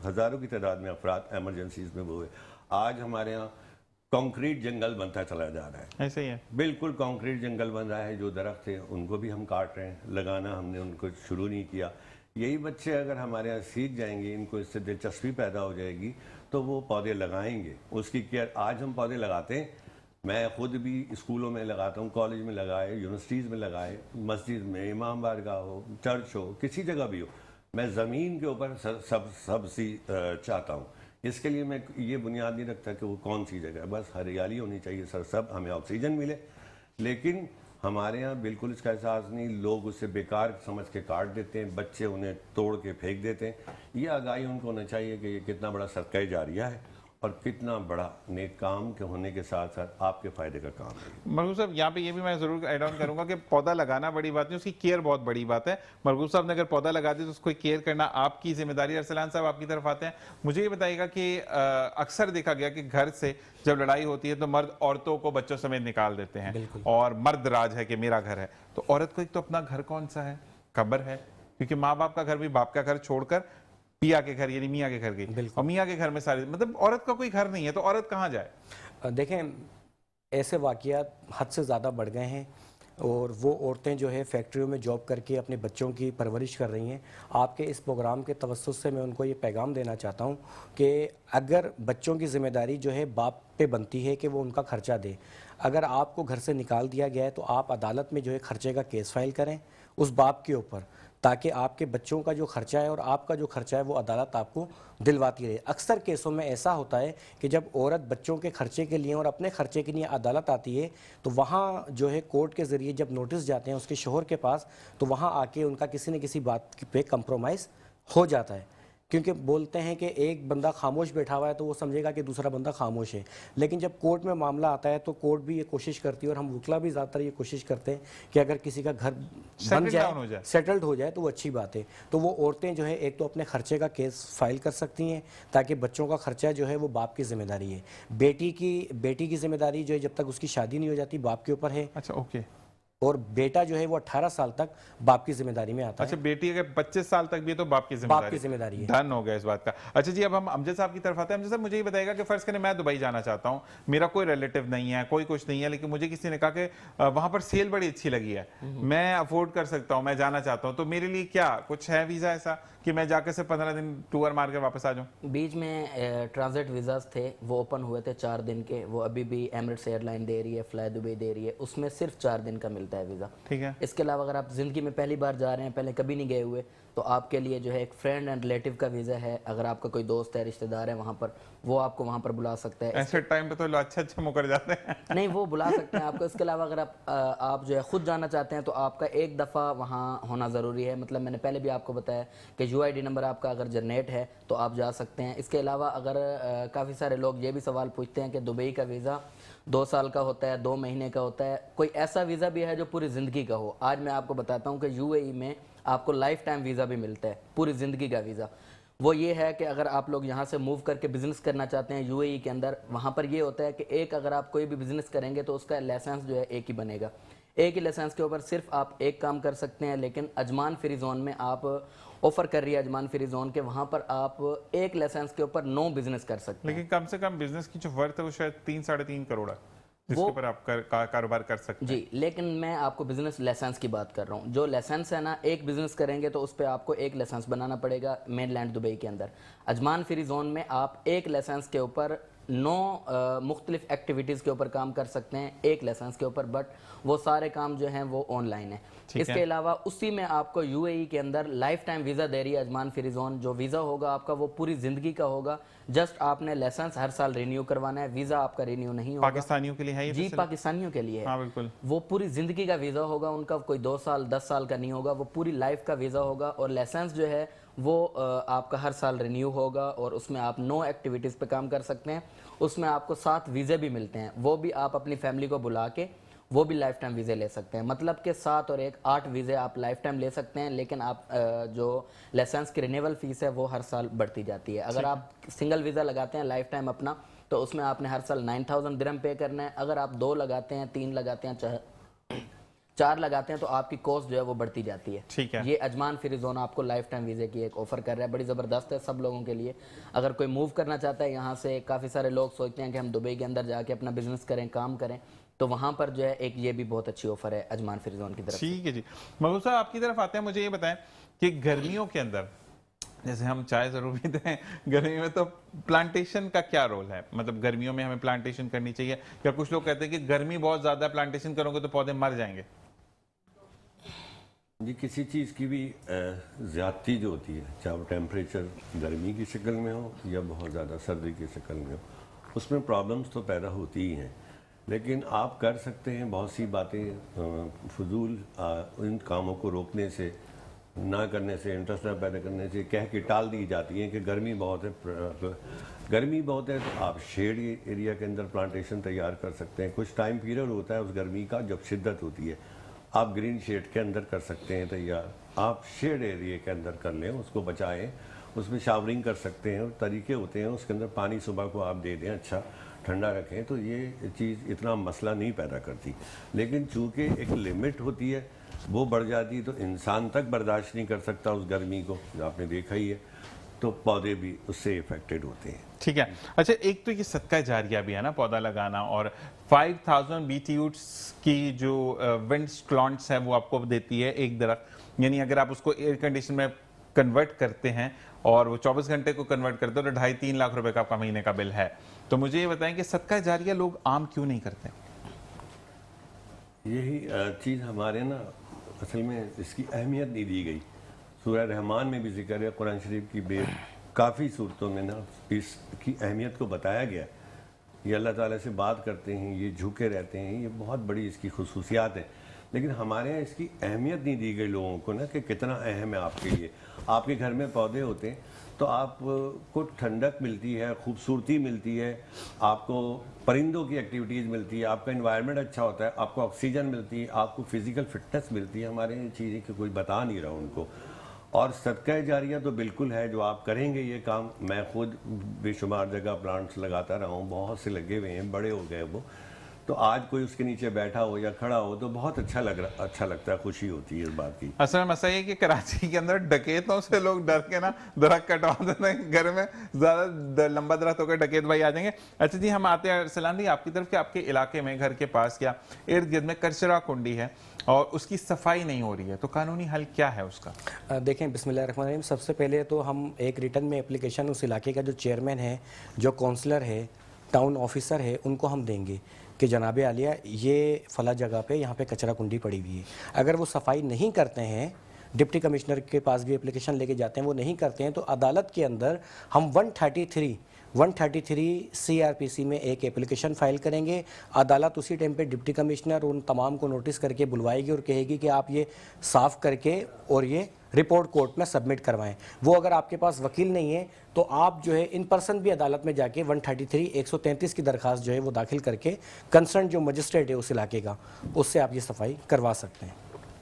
ہزاروں کی تعداد میں افراد ایمرجنسیز میں ہوئے. آج ہمارے ہاں کانکریٹ جنگل بنتا چلا جا رہا ہے. ایسے ہی ہے، بالکل کانکریٹ جنگل بن رہا ہے. جو درخت ہیں ان کو بھی ہم کاٹ رہے ہیں، لگانا ہم نے ان کو شروع نہیں کیا. یہی بچے اگر ہمارے یہاں سیکھ جائیں گے، ان کو اس سے دلچسپی پیدا ہو جائے گی تو وہ پودے لگائیں گے. اس کی کیئر آج ہم پودے لگاتے ہیں. میں خود بھی اسکولوں میں لگاتا ہوں، کالج میں لگائے، یونیورسٹیز میں لگائے، مسجد میں، امام بارگاہ ہو، چرچ ہو، کسی جگہ بھی ہو. میں زمین کے اوپر سبزی چاہتا ہوں. اس کے لیے میں یہ بنیاد نہیں رکھتا کہ وہ کون سی جگہ ہے، بس ہریالی ہونی چاہیے، سرسب، ہمیں آکسیجن ملے. لیکن ہمارے ہاں بالکل اس کا احساس نہیں. لوگ اسے بیکار سمجھ کے کاٹ دیتے ہیں، بچے انہیں توڑ کے پھینک دیتے ہیں. یہ آگاہی ان کو ہونا چاہیے کہ یہ کتنا بڑا صدقہ جاریہ ہے اور کتنا بڑا نیک کام کے ہونے کے ساتھ ساتھ آپ کے فائدے کا کام ہے. مرغوب صاحب یہاں پہ یہ بھی میں ضرور ایڈ آن کروں گا کہ پودا لگانا بڑی بات نہیں، اس کی کیئر بہت بڑی بات ہے. مرغوب صاحب نے اگر پودا لگا دی تو اس کو کیئر کرنا آپ کی ذمہ داری. ارسلان صاحب آپ کی طرف آتے ہیں. مجھے یہ بتائیے گا کہ اکثر دیکھا گیا کہ گھر سے جب لڑائی ہوتی ہے تو مرد عورتوں کو بچوں سمیت نکال دیتے ہیں اور مرد راج ہے کہ میرا گھر ہے. تو عورت کو ایک تو اپنا گھر کون سا ہے؟ قبر ہے، کیونکہ ماں باپ کا گھر بھی باپ کا گھر چھوڑ کر پیا کے گھر یعنی میاں کے گھر گئی، اور میاں کے گھر میں سارے مطلب عورت کا کوئی گھر نہیں ہے. تو عورت کہاں جائے؟ دیکھیں ایسے واقعات حد سے زیادہ بڑھ گئے ہیں اور وہ عورتیں جو ہے فیکٹریوں میں جاب کر کے اپنے بچوں کی پرورش کر رہی ہیں. آپ کے اس پروگرام کے توسط سے میں ان کو یہ پیغام دینا چاہتا ہوں کہ اگر بچوں کی ذمہ داری جو ہے باپ پہ بنتی ہے کہ وہ ان کا خرچہ دے. اگر آپ کو گھر سے نکال دیا گیا ہے تو آپ عدالت میں جو ہے خرچے کا کیس فائل کریں اس باپ کے اوپر، تاکہ آپ کے بچوں کا جو خرچہ ہے اور آپ کا جو خرچہ ہے وہ عدالت آپ کو دلواتی رہے. اکثر کیسوں میں ایسا ہوتا ہے کہ جب عورت بچوں کے خرچے کے لیے اور اپنے خرچے کے لیے عدالت آتی ہے تو وہاں جو ہے کورٹ کے ذریعے جب نوٹس جاتے ہیں اس کے شوہر کے پاس تو وہاں آ کے ان کا کسی نہ کسی بات پہ کمپرومائز ہو جاتا ہے. کیونکہ بولتے ہیں کہ ایک بندہ خاموش بیٹھا ہوا ہے تو وہ سمجھے گا کہ دوسرا بندہ خاموش ہے. لیکن جب کورٹ میں معاملہ آتا ہے تو کورٹ بھی یہ کوشش کرتی ہے اور ہم وکلا بھی زیادہ تر یہ کوشش کرتے ہیں کہ اگر کسی کا گھر بن جائے، سیٹلڈ ہو جائے تو وہ اچھی بات ہے. تو وہ عورتیں جو ہے ایک تو اپنے خرچے کا کیس فائل کر سکتی ہیں تاکہ بچوں کا خرچہ جو ہے وہ باپ کی ذمہ داری ہے. بیٹی کی ذمہ داری جو ہے جب تک اس کی شادی نہیں ہو جاتی باپ کے اوپر ہے. اچھا اوکے. اور بیٹا جو ہے وہ 18 سال تک باپ کی ذمہ داری میں آتا ہے. اچھا بیٹی اگر 25 سال تک بھی ہے تو باپ کی ذمہ داری ہے. ڈن ہو گیا اس بات کا. اچھا جی اب ہم امجد صاحب کی طرف آتے ہیں. امجد صاحب مجھے یہ بتائیے گا کہ فرض کریں میں دبئی جانا چاہتا ہوں, میرا کوئی ریلیٹیو نہیں ہے, کوئی کچھ نہیں ہے, لیکن مجھے کسی نے کہا کہ وہاں پر سیل بڑی اچھی لگی ہے, میں افورڈ کر سکتا ہوں, میں جانا چاہتا ہوں, تو میرے لیے کیا کچھ ہے ویزا ایسا کہ میں جا کے صرف 15 دن ٹور مار کے واپس آ جاؤں؟ بیچ میں ٹرانزٹ ویزاز تھے, وہ اوپن ہوئے تھے 4 دن کے, وہ ابھی بھی ایمریٹس ایئر لائن دے رہی ہے, فلائی دبئی دے رہی ہے, اس میں صرف 4 دن کا ملتا ہے ویزا. ٹھیک ہے. اس کے علاوہ اگر آپ زندگی میں پہلی بار جا رہے ہیں, پہلے کبھی نہیں گئے ہوئے, تو آپ کے لیے جو ہے ایک فرینڈ اینڈ ریلیٹیو کا ویزا ہے. اگر آپ کا کوئی دوست ہے, رشتہ دار ہے وہاں پر, وہ آپ کو وہاں پر بلا سکتا ہے. ایسے ٹائم پہ تو اچھا مکر جاتے ہیں. نہیں, وہ بلا سکتے ہیں آپ کو. اس کے علاوہ اگر آپ جو ہے خود جانا چاہتے ہیں تو آپ کا ایک دفعہ وہاں ہونا ضروری ہے. مطلب میں نے پہلے بھی آپ کو بتایا کہ UID نمبر آپ کا اگر جنریٹ ہے تو آپ جا سکتے ہیں. اس کے علاوہ اگر کافی سارے لوگ یہ بھی سوال پوچھتے ہیں کہ دبئی کا ویزا 2 سال کا ہوتا ہے, 2 مہینے کا ہوتا ہے, کوئی ایسا ویزا بھی ہے جو پوری زندگی کا ہو؟ آج میں آپ کو بتاتا ہوں کہ UAE میں آپ کو لائف ٹائم ویزا بھی ملتا ہے, پوری زندگی کا ویزا. وہ یہ ہے کہ اگر آپ لوگ یہاں سے موو کر کے بزنس کرنا چاہتے ہیں UAE کے اندر, وہاں پر یہ ہوتا ہے کہ ایک اگر آپ کوئی بھی بزنس کریں گے تو اس کا لائسنس جو ہے ایک ہی بنے گا. ایک ہی لائسنس کے اوپر صرف آپ ایک کام کر سکتے ہیں. لیکن اجمان فری زون میں آپ آفر کر رہی ہے اجمان فری زون کے, وہاں پر آپ ایک لائسنس کے اوپر 9 بزنس کر سکتے ہیں. لیکن کم سے کم بزنس کی جو ورتھ ہے وہ شاید 3-3.5 کروڑ ہے جس کے اوپر آپ کاروبار کر سکتے ہیں. جی, لیکن میں آپ کو بزنس لائسنس کی بات کر رہا ہوں. جو لائسنس ہے نا, ایک بزنس کریں گے تو اس پہ آپ کو ایک لائسنس بنانا پڑے گا مین لینڈ دبئی کے اندر. اجمان فری زون میں آپ ایک لائسنس کے اوپر 9 مختلف ایکٹیویٹیز کے اوپر کام کر سکتے ہیں ایک لائسنس کے اوپر, بٹ وہ سارے کام جو ہیں وہ آن لائن ہیں. اس کے علاوہ اسی میں آپ کو UAE کے اندر لائف ٹائم ویزا دے رہی ہے اجمان فری زون. جو ویزا ہوگا آپ کا وہ پوری زندگی کا ہوگا. جسٹ آپ نے لائسنس ہر سال رینیو کروانا ہے, ویزا آپ کا رینیو نہیں ہوگا. پاکستانیوں کے لیے ہے یہ؟ جی, پاکستانیوں کے لیے ہے. ہاں بالکل. وہ پوری زندگی کا ویزا ہوگا ان کا, کوئی 2 سال 10 سال کا نہیں ہوگا, وہ پوری لائف کا ویزا ہوگا. اور لائسنس جو ہے وہ آپ کا ہر سال رینیو ہوگا, اور اس میں آپ 9 ایکٹیویٹیز پہ کام کر سکتے ہیں. اس میں آپ کو 7 ویزے بھی ملتے ہیں, وہ بھی آپ اپنی فیملی کو بلا کے وہ بھی لائف ٹائم ویزے لے سکتے ہیں. مطلب کہ 7 اور 1 8 ویزے آپ لائف ٹائم لے سکتے ہیں. لیکن آپ جو لائسنس کی رینیول فیس ہے وہ ہر سال بڑھتی جاتی ہے. اگر آپ سنگل ویزا لگاتے ہیں لائف ٹائم اپنا, تو اس میں آپ نے ہر سال 9000 درہم پے کرنا ہے. اگر آپ 2 لگاتے ہیں, 3 لگاتے ہیں, 4 لگاتے ہیں, تو آپ کی کاسٹ جو ہے وہ بڑھتی جاتی ہے. ٹھیک ہے. یہ اجمان فری زون آپ کو لائف ٹائم ویزے کی ایک آفر کر رہا ہے, بڑی زبردست ہے سب لوگوں کے لیے. اگر کوئی موو کرنا چاہتا ہے یہاں سے, کافی سارے لوگ سوچتے ہیں کہ ہم دبئی کے اندر جا کے اپنا بزنس کریں, کام کریں, تو وہاں پر جو ہے ایک یہ بھی بہت اچھی آفر ہے اجمان فری زون کی طرف. ٹھیک ہے جی. محبوب صاحب آپ کی طرف آتے ہیں, مجھے یہ بتائیں کہ گرمیوں کے اندر جیسے ہم چائے ضرور پیتے ہیں گرمی میں, تو پلانٹیشن کا کیا رول ہے؟ مطلب گرمیوں میں ہمیں پلانٹیشن کرنی چاہیے, یا کچھ لوگ کہتے ہیں کہ گرمی بہت زیادہ ہے, پلانٹیشن کرو گے تو پودے مر جائیں گے؟ جی, کسی چیز کی بھی زیادتی جو ہوتی ہے, چاہے وہ ٹیمپریچر گرمی کی شکل میں ہو یا بہت زیادہ سردی کی شکل میں ہو, اس میں پرابلمس تو پیدا ہوتی ہی ہیں. لیکن آپ کر سکتے ہیں بہت سی باتیں. فضول ان کاموں کو روکنے سے, نہ کرنے سے, انٹرسٹ نہ پیدا کرنے سے کہہ کے ٹال دی جاتی ہیں کہ گرمی بہت ہے. گرمی بہت ہے تو آپ شیڈ ایریا کے اندر پلانٹیشن تیار کر سکتے ہیں. کچھ ٹائم پیریڈ ہوتا ہے اس گرمی کا جب شدت ہوتی ہے, آپ گرین شیڈ کے اندر کر سکتے ہیں تیار. آپ شیڈ ایریا کے اندر کر لیں, اس کو بچائیں, اس میں شاورنگ کر سکتے ہیں. طریقے ہوتے ہیں, اس کے اندر پانی صبح کو آپ دے دیں, اچھا ٹھنڈا رکھیں, تو یہ چیز اتنا مسئلہ نہیں پیدا کرتی. لیکن چونکہ ایک لمٹ ہوتی ہے, وہ بڑھ جاتی ہے تو انسان تک برداشت نہیں کر سکتا اس گرمی کو, جو آپ نے دیکھا ہی ہے, تو پودے بھی اس سے افیکٹڈ ہوتے ہیں. ٹھیک ہے. اچھا, ایک تو یہ صدقہ جاریہ بھی ہے نا پودا لگانا, اور 5000 BTUs کی جو ونڈ پلانٹس ہے وہ آپ کو دیتی ہے ایک درخت. یعنی اگر آپ اس کو ایئر کنڈیشن میں کنورٹ کرتے ہیں اور وہ 24 گھنٹے کو کنورٹ کرتے ہیں تو 2.5-3 لاکھ روپے کا آپ کا مہینے کا بل ہے. تو مجھے یہ بتائیں کہ صدقہ جاریہ لوگ عام کیوں نہیں کرتے؟ یہی چیز ہمارے نا اصل میں اس کی اہمیت نہیں دی گئی. سورہ رحمان میں بھی ذکر ہے, قرآن شریف کی کافی صورتوں میں نا اس کی اہمیت کو بتایا گیا. یہ اللہ تعالیٰ سے بات کرتے ہیں, یہ جھکے رہتے ہیں, یہ بہت بڑی اس کی خصوصیات ہیں. لیکن ہمارے یہاں اس کی اہمیت نہیں دی گئی لوگوں کو نا, کہ کتنا اہم ہے آپ کے لیے. آپ کے گھر میں پودے ہوتے ہیں تو آپ کو ٹھنڈک ملتی ہے, خوبصورتی ملتی ہے, آپ کو پرندوں کی ایکٹیویٹیز ملتی ہے, آپ کا انوائرمنٹ اچھا ہوتا ہے, آپ کو آکسیجن ملتی ہے, آپ کو فزیکل فٹنس ملتی ہے. ہمارے یہ چیزیں کہ کوئی بتا نہیں رہا ان کو. اور صدقہ جاریہ تو بالکل ہے, جو آپ کریں گے یہ کام. میں خود بے شمار جگہ پلانٹس لگاتا رہا ہوں, بہت سے لگے ہوئے ہیں, بڑے ہو گئے وہ. تو آج کوئی اس کے نیچے بیٹھا ہو یا کھڑا ہو تو بہت اچھا لگتا ہے, خوشی ہوتی ہے اس بات کی. اصل میں مسئلہ یہ کہ کراچی کے اندر ڈکیتوں سے لوگ ڈر کے نا درخت کٹوا دیتے ہیں, گھر میں زیادہ لمبا درخت ہو کر ڈکیت بھائی آ جائیں گے. اچھا جی, ہم آتے ہیں ارسلان جی آپ کی طرف کہ آپ کے علاقے میں, گھر کے پاس یا ارد گرد میں کچرا کنڈی ہے اور اس کی صفائی نہیں ہو رہی ہے, تو قانونی حل کیا ہے اس کا؟ دیکھیں بسم اللہ الرحمن الرحیم, سب سے پہلے تو ہم ایک ریٹن میں اپلیکیشن اس علاقے کا جو چیئرمین ہے, جو کونسلر ہے, ٹاؤن آفیسر ہے, ان کو ہم دیں گے کہ جناب عالیہ یہ فلاں جگہ پہ یہاں پہ کچرا کنڈی پڑی ہوئی ہے. اگر وہ صفائی نہیں کرتے ہیں, ڈپٹی کمشنر کے پاس بھی اپلیکیشن لے کے جاتے ہیں, وہ نہیں کرتے ہیں, تو عدالت کے اندر ہم 133 CRPC میں ایک اپلیکیشن فائل کریں گے. عدالت اسی ٹائم پہ ڈپٹی کمشنر ان تمام کو نوٹس کر کے بلوائے گی اور کہے گی کہ آپ یہ صاف کر کے اور یہ رپورٹ کورٹ میں سبمٹ کروائیں. وہ اگر آپ کے پاس وکیل نہیں ہے تو آپ جو ہے ان پرسن بھی عدالت میں جا کے 133 کی درخواست جو ہے وہ داخل کر کے کنسرن جو مجسٹریٹ ہے اس علاقے کا, اس سے آپ یہ صفائی کروا سکتے ہیں.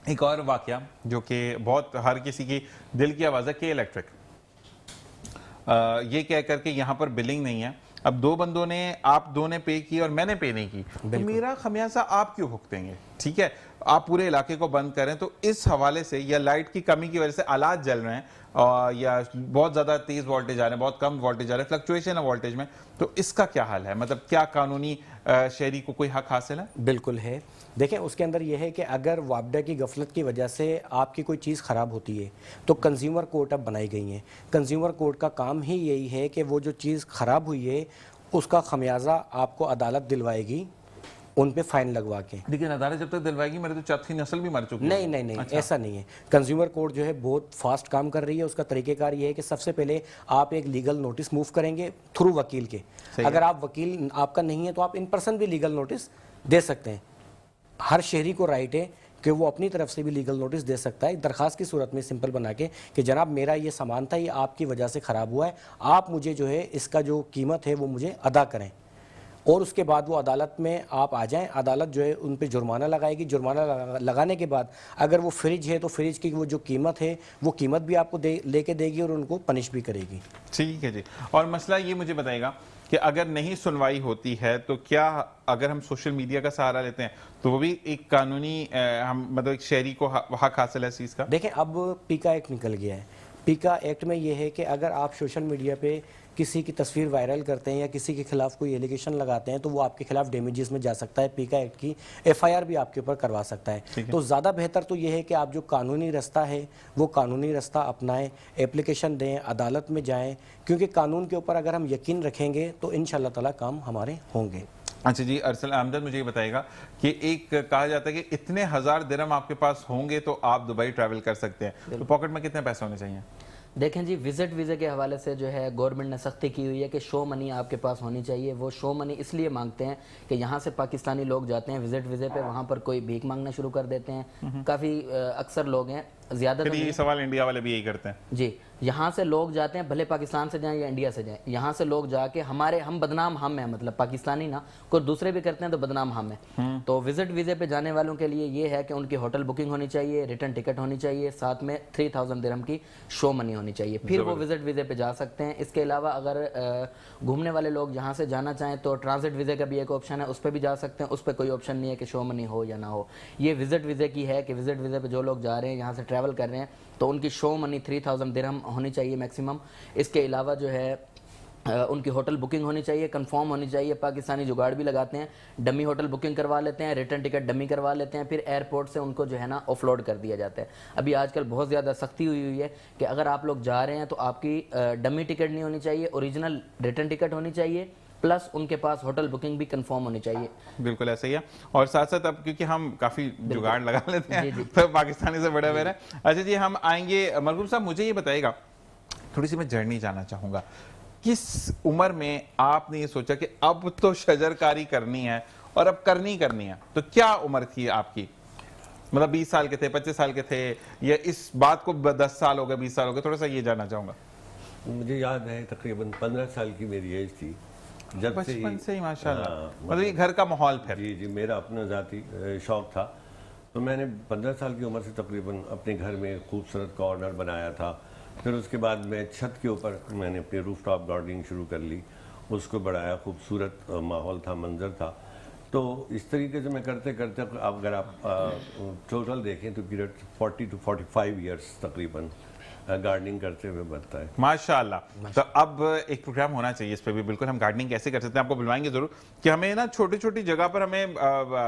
ایک اور واقعہ جو کہ بہت ہر کسی کی دل کی آواز ہے, کہ الیکٹرک یہ کہہ کر کے یہاں پر بلنگ نہیں ہے, اب دو بندوں نے, آپ دو نے پے کی اور میں نے پے نہیں کی, تو میرا خمیازہ آپ کیوں بھگتیں گے؟ ٹھیک ہے, آپ پورے علاقے کو بند کریں, تو اس حوالے سے یا لائٹ کی کمی کی وجہ سے آلات جل رہے ہیں یا بہت زیادہ تیز وولٹیج آ رہے ہیں, بہت کم وولٹیج آ رہے ہیں, فلکچویشن ہے وولٹیج میں, تو اس کا کیا حل ہے؟ مطلب کیا قانونی شہری کو کوئی حق حاصل ہے؟ بالکل ہے. دیکھیں اس کے اندر یہ ہے کہ اگر وابڈہ کی غفلت کی وجہ سے آپ کی کوئی چیز خراب ہوتی ہے تو کنزیومر کورٹ اب بنائی گئی ہیں. کنزیومر کورٹ کا کام ہی یہی ہے کہ وہ جو چیز خراب ہوئی ہے اس کا خمیازہ آپ کو عدالت دلوائے گی, ان پہ فائن لگوا کے. لیکن عدالت جب تک دلوائے گی, میرے تو چوتھی نسل بھی مر چکی ہے. نہیں, ایسا نہیں ہے. کنزیومر کورٹ جو ہے بہت فاسٹ کام کر رہی ہے. اس کا طریقہ کار یہ ہے کہ سب سے پہلے آپ ایک لیگل نوٹس موو کریں گے تھرو وکیل کے. اگر آپ وکیل آپ کا نہیں ہے تو آپ ان پرسن بھی لیگل نوٹس دے سکتے ہیں. ہر شہری کو رائٹ ہے کہ وہ اپنی طرف سے بھی لیگل نوٹس دے سکتا ہے, درخواست کی صورت میں سمپل بنا کے کہ جناب میرا یہ سامان تھا, یہ آپ کی وجہ سے خراب ہوا ہے, آپ مجھے جو ہے اس کا جو قیمت ہے وہ مجھے ادا کریں. اور اس کے بعد وہ عدالت میں آپ آ جائیں, عدالت جو ہے ان پہ جرمانہ لگائے گی. جرمانہ لگانے کے بعد اگر وہ فریج ہے تو فریج کی وہ جو قیمت ہے وہ قیمت بھی آپ کو لے کے دے گی اور ان کو پنش بھی کرے گی. ٹھیک ہے جی. اور مسئلہ یہ مجھے بتائے گا کہ اگر نہیں سنوائی ہوتی ہے تو کیا, اگر ہم سوشل میڈیا کا سہارا لیتے ہیں تو وہ بھی ایک قانونی مطلب ایک شہری کو حق حاصل ہے اس چیز کا؟ دیکھیں اب پیکا ایکٹ نکل گیا ہے. پیکا ایکٹ میں یہ ہے کہ اگر آپ سوشل میڈیا پہ کسی کی تصویر وائرل کرتے ہیں یا کسی کے خلاف کوئی ایلیگیشن لگاتے ہیں تو وہ آپ کے خلاف ڈیمیجز میں جا سکتا ہے. پیکا ایکٹ کی FIR بھی آپ کے اوپر کروا سکتا ہے. تو زیادہ بہتر تو یہ ہے کہ آپ جو قانونی رستہ ہے وہ قانونی رستہ اپنائیں, ایپلیکیشن دیں, عدالت میں جائیں, کیونکہ قانون کے اوپر اگر ہم یقین رکھیں گے تو انشاءاللہ تعالی کام ہمارے ہوں گے. اچھا جی, ارسل احمد مجھے یہ بتائے گا کہ ایک کہا جاتا ہے کہ اتنے 1000 درہم آپ کے پاس ہوں گے تو آپ دبئی ٹریول کر سکتے ہیں, تو پاکٹ میں کتنے پیسے ہونے چاہیے؟ دیکھیں جی, وزٹ ویزے کے حوالے سے جو ہے گورنمنٹ نے سختی کی ہوئی ہے کہ شو منی آپ کے پاس ہونی چاہیے. وہ شو منی اس لیے مانگتے ہیں کہ یہاں سے پاکستانی لوگ جاتے ہیں وزٹ ویزے پہ, وہاں پر کوئی بھیک مانگنا شروع کر دیتے ہیں. کافی اکثر لوگ ہیں, زیادہ پھر یہ سوال انڈیا والے بھی یہی کرتے ہیں. جی, یہاں سے لوگ جاتے ہیں, بھلے پاکستان سے جائیں یا انڈیا سے جائیں, یہاں سے لوگ جا کے ہم بدنام ہم ہیں, مطلب پاکستانی نا, کوئی دوسرے بھی کرتے ہیں تو بدنام ہم ہیں. تو وزٹ ویزے پہ جانے والوں کے لیے یہ ہے کہ ان کی ہوٹل بکنگ ہونی چاہیے, ریٹرن ٹکٹ ہونی چاہیے, ساتھ میں 3000 درہم کی شو منی ہونی چاہیے, پھر وہ وزٹ ویزے پہ جا سکتے ہیں. اس کے علاوہ اگر گھومنے والے لوگ یہاں سے جانا چاہیں تو ٹرانزٹ ویزے کا بھی ایک آپشن ہے, اس پہ بھی جا سکتے ہیں. اس پہ کوئی آپشن نہیں ہے کہ شو منی ہو یا نہ ہو. یہ وزٹ ویزے کی ہے کہ وزٹ ویزے پہ جو لوگ جا رہے ہیں, یہاں سے ٹریول کر رہے ہیں, تو ان کی شو منی 3000 درہم ہونی چاہیے میکسیمم. اس کے علاوہ جو ہے ان کی ہوٹل بکنگ ہونی چاہیے, کنفرم ہونی چاہیے. پاکستانی جگاڑ بھی لگاتے ہیں, ڈمی ہوٹل بکنگ کروا لیتے ہیں, ریٹرن ٹکٹ ڈمی کروا لیتے ہیں, پھر ایئرپورٹ سے ان کو جو ہے نا آف لوڈ کر دیا جاتا ہے. ابھی آج کل بہت زیادہ سختی ہوئی ہے کہ اگر آپ لوگ جا رہے ہیں تو آپ کی ڈمی ٹکٹ نہیں ہونی چاہیے, اوریجنل ریٹرن ٹکٹ ہونی چاہیے, پلس ان کے پاس ہوٹل بکنگ بھی کنفرم ہونی چاہیے. بالکل ایسا ہی ہے. اور ساتھ ساتھ اب کیونکہ ہم کافی جگاڑ لگا لیتے ہیں تو پاکستانی سے بڑے بڑے. اچھا جی, ہم آئیں گے مرغوب صاحب, مجھے یہ بتائے گا, تھوڑی سی میں جرنی جانا چاہوں گا, کس عمر میں آپ نے یہ سوچا کہ اب تو شجر کاری کرنی ہے اور اب کرنی ہے, تو کیا عمر تھی آپ کی؟ مطلب 20 سال کے تھے, 25 سال کے تھے, یا اس بات کو 10 سال ہو گئے, 20 سال ہو گئے, تھوڑا سا یہ جاننا چاہوں گا. مجھے یاد ہے تقریباً 15 سال کی میری ایج تھی جب بچپن سے ہی ماشاءاللہ, مطلب یہ گھر کا ماحول پھر. جی, میرا اپنا ذاتی شوق تھا. تو میں نے 15 سال کی عمر سے تقریباً اپنے گھر میں خوبصورت کارنر بنایا تھا. پھر اس کے بعد میں چھت کے اوپر میں نے اپنی روف ٹاپ گارڈننگ شروع کر لی, اس کو بڑھایا, خوبصورت ماحول تھا, منظر تھا. تو اس طریقے سے میں کرتے کرتے اگر آپ ٹوٹل دیکھیں تو پیریڈ 40 to 45 ایئرس تقریباً گارڈننگ کرتے ہوئے بنتا ہے. ماشاءاللہ. تو اب ایک پروگرام ہونا چاہیے اس پہ بھی بالکل, ہم گارڈننگ کیسے کر سکتے ہیں آپ کو بلوائیں گے ضرور, کہ ہمیں نا چھوٹی چھوٹی جگہ پر ہمیں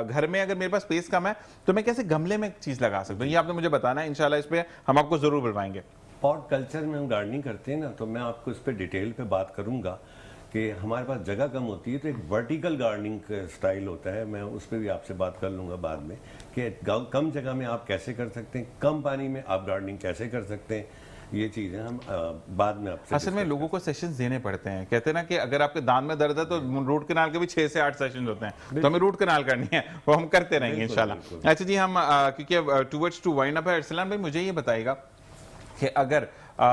گھر میں اگر میرے پاس اسپیس کم ہے تو میں کیسے گملے میں چیز لگا سکتا ہوں, یہ آپ نے مجھے بتانا ہے انشاءاللہ. اس پہ ہم آپ کو ضرور بلوائیں گے. پاٹ کلچر میں ہم گارڈننگ کرتے ہیں نا, تو میں آپ کو اس پہ ڈیٹیل پہ بات کروں گا کہ ہمارے پاس جگہ کم ہوتی ہے تو ایک ورٹیکل گارڈننگ کا سٹائل ہوتا ہے, میں اس پہ بھی آپ سے بات کر لوں گا بعد میں, کہ کم جگہ میں آپ کیسے کر سکتے ہیں, کم پانی میں آپ گارڈننگ کیسے کر سکتے ہیں. یہ چیزیں ہم بعد میں آپ سے اصل میں لوگوں کو سیشنز دینے پڑتے ہیں, کہتے ہیں نا کہ اگر آپ کے دانت میں درد ہے تو روٹ کنال کے بھی 6 سے 8 سیشنز ہوتے ہیں, تو ہمیں روٹ کنال کرنی ہے, وہ ہم کرتے رہیں گے انشاءاللہ. اچھا جی, ہم کیونکہ ٹوورڈز ٹو وائنڈ اپ ہے, ارسلان بھائی مجھے یہ بتائیے گا کہ اگر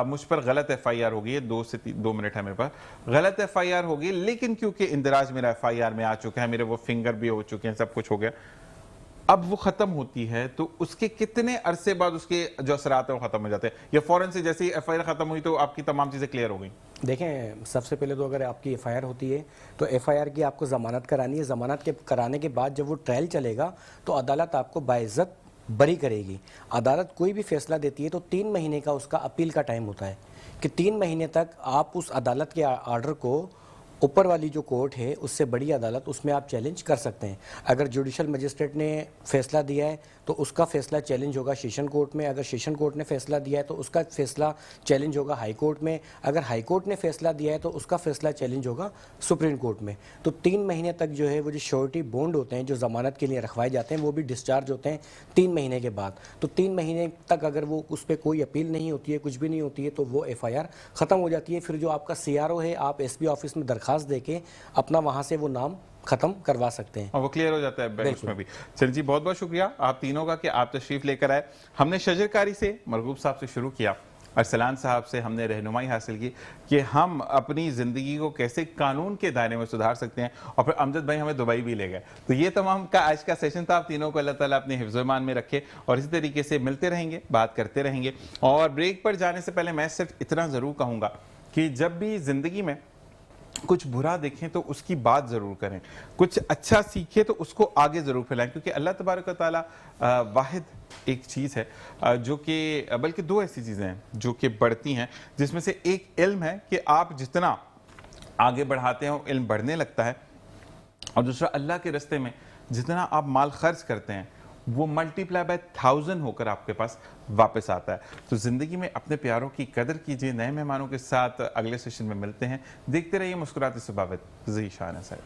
مجھ پر غلط ایف آئی آر ہوگی, 2 سے 2 منٹ ہے میرے پاس, غلط ایف آئی آر ہوگی لیکن کیونکہ اندراج میرا ایف آئی آر میں آ چکا ہے, میرے وہ فنگر بھی ہو چکے ہیں, سب کچھ ہو گیا, اب وہ ختم ہوتی ہے تو اس کے کتنے عرصے بعد اس کے جو اثرات ہیں وہ ختم ہو جاتے ہیں, یا فوراً سے جیسے ہی ایف آئی آر ختم ہوئی تو آپ کی تمام چیزیں کلیئر ہو گئیں؟ دیکھیں, سب سے پہلے تو اگر آپ کی ایف آئی آر ہوتی ہے تو ایف آئی آر کی آپ کو ضمانت کرانی ہے. ضمانت کے کرانے کے بعد جب وہ ٹرائل چلے گا تو عدالت آپ کو باعزت بری کرے گی. عدالت کوئی بھی فیصلہ دیتی ہے تو 3 مہینے کا اس کا اپیل کا ٹائم ہوتا ہے, کہ 3 مہینے تک آپ اس عدالت کے آرڈر کو, اوپر والی جو کورٹ ہے اس سے بڑی عدالت, اس میں آپ چیلنج کر سکتے ہیں. اگر جوڈیشل مجسٹریٹ نے فیصلہ دیا ہے تو اس کا فیصلہ چیلنج ہوگا سیشن کورٹ میں, اگر سیشن کورٹ نے فیصلہ دیا ہے تو اس کا فیصلہ چیلنج ہوگا ہائی کورٹ میں, اگر ہائی کورٹ نے فیصلہ دیا ہے تو اس کا فیصلہ چیلنج ہوگا سپریم کورٹ میں. تو 3 مہینے تک جو ہے وہ جو شیورٹی بونڈ ہوتے ہیں جو ضمانت کے لیے رکھوائے جاتے ہیں وہ بھی ڈسچارج ہوتے ہیں 3 مہینے کے بعد. تو 3 مہینے تک اگر وہ اس پہ کوئی اپیل نہیں ہوتی ہے, کچھ بھی نہیں ہوتی ہے, تو وہ ایف آئی آر ختم ہو جاتی ہے. پھر جو آپ کا سی آر او ہے, آپ ایس پی آفس میں درخواست دے کے اپنا وہاں سے وہ نام ختم کروا سکتے ہیں, اور وہ کلیئر ہو جاتا ہے اس میں بھی. چل جی, بہت بہت شکریہ آپ تینوں کا کہ آپ تشریف لے کر آئے. ہم نے شجرکاری سے مرغوب صاحب سے شروع کیا, ارسلان صاحب سے ہم نے رہنمائی حاصل کی کہ ہم اپنی زندگی کو کیسے قانون کے دائرے میں سدھار سکتے ہیں, اور پھر امجد بھائی ہمیں دبئی بھی لے گئے. تو یہ تمام کا آج کا سیشن تھا. آپ تینوں کو اللہ تعالیٰ اپنے حفظ و ایمان میں رکھے, اور اسی طریقے سے ملتے رہیں گے, بات کرتے رہیں گے. اور بریک پر جانے سے پہلے میں صرف اتنا ضرور کہوں گا کہ جب بھی زندگی میں کچھ برا دیکھیں تو اس کی بات ضرور کریں, کچھ اچھا سیکھیں تو اس کو آگے ضرور پھیلائیں, کیونکہ اللہ تبارک و تعالیٰ واحد ایک چیز ہے جو کہ, بلکہ 2 ایسی چیزیں ہیں جو کہ بڑھتی ہیں, جس میں سے ایک علم ہے کہ آپ جتنا آگے بڑھاتے ہیں علم بڑھنے لگتا ہے, اور دوسرا اللہ کے راستے میں جتنا آپ مال خرچ کرتے ہیں وہ ملٹیپلائی بائی 1000 ہو کر آپ کے پاس واپس آتا ہے. تو زندگی میں اپنے پیاروں کی قدر کیجئے. نئے مہمانوں کے ساتھ اگلے سیشن میں ملتے ہیں. دیکھتے رہیے مسکراتے سے بابت ذیشان ہے.